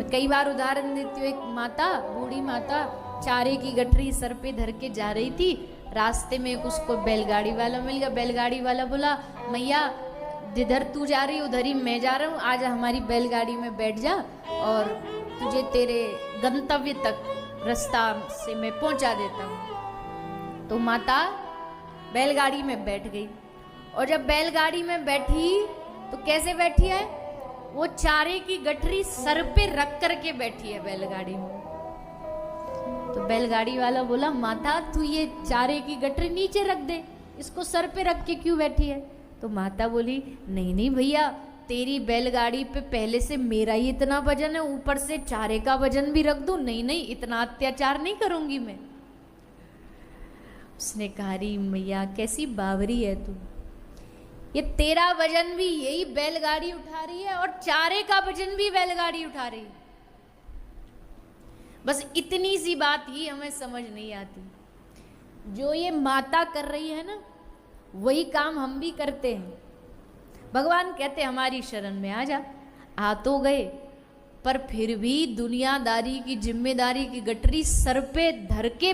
कई बार उदाहरण देती हूँ, एक माता, बूढ़ी माता चारे की गठरी सर पे धर के जा रही थी। रास्ते में उसको बैलगाड़ी वाला मिल गया। बैलगाड़ी वाला बोला, मैया जिधर तू जा रही उधर ही मैं जा रहा हूँ, आज हमारी बैलगाड़ी में बैठ जा और तुझे तेरे गंतव्य तक रास्ता से मैं पहुंचा देता हूँ। तो माता बैलगाड़ी में बैठ गई और जब बैलगाड़ी में बैठी तो कैसे बैठी है, वो चारे की गठरी सर पे रख करके बैठी है बैलगाड़ी में। तो बैलगाड़ी वाला बोला, माता तू ये चारे की गठरी नीचे रख दे, इसको सर पे रख के क्यों बैठी है? तो माता बोली, नहीं नहीं भैया, तेरी बैलगाड़ी पे पहले से मेरा ही इतना वजन है, ऊपर से चारे का वजन भी रख दूं? नहीं नहीं, इतना अत्याचार नहीं करूंगी मैं। उसने कहा, री मैया कैसी बावरी है तू, ये तेरा वजन भी यही बैलगाड़ी उठा रही है और चारे का वजन भी बैलगाड़ी उठा रही है। बस इतनी सी बात ही हमें समझ नहीं आती। जो ये माता कर रही है ना, वही काम हम भी करते हैं। भगवान कहते हमारी शरण में आ जा, आ तो गए, पर फिर भी दुनियादारी की जिम्मेदारी की गठरी सर पे धर के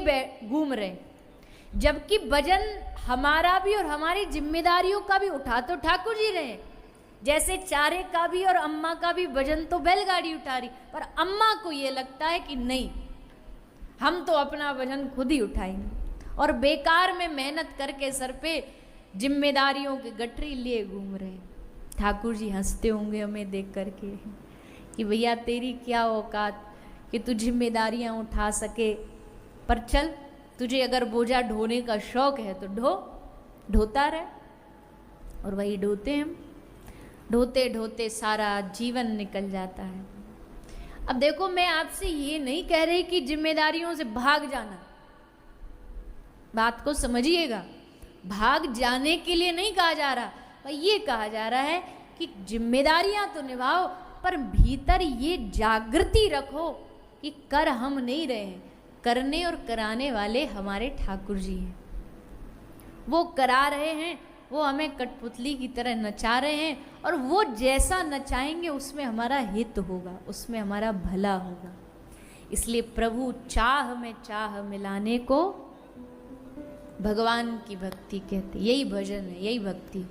घूम रहे, जबकि वजन हमारा भी और हमारी जिम्मेदारियों का भी उठा तो ठाकुर जी रहे। जैसे चारे का भी और अम्मा का भी वजन तो बैलगाड़ी उठा रही, पर अम्मा को ये लगता है कि नहीं, हम तो अपना वजन खुद ही उठाएंगे, और बेकार में मेहनत करके सर पे जिम्मेदारियों की गठरी लिए घूम रहे। ठाकुर जी हंसते होंगे हमें देख करके कि भैया तेरी क्या औकात कि तू जिम्मेदारियां उठा सके, पर चल तुझे अगर बोझा ढोने का शौक है तो ढोता रहे। और वही ढोते हम, ढोते ढोते सारा जीवन निकल जाता है। अब देखो, मैं आपसे ये नहीं कह रही कि जिम्मेदारियों से भाग जाना, बात को समझिएगा, भाग जाने के लिए नहीं कहा जा रहा, पर ये कहा जा रहा है कि जिम्मेदारियां तो निभाओ, पर भीतर ये जागृति रखो कि कर हम नहीं रहे हैं, करने और कराने वाले हमारे ठाकुर जी हैं। वो करा रहे हैं, वो हमें कठपुतली की तरह नचा रहे हैं, और वो जैसा नचाएंगे उसमें हमारा हित होगा, उसमें हमारा भला होगा। इसलिए प्रभु चाह में चाह मिलाने को भगवान की भक्ति कहते, यही भजन है, यही भक्ति।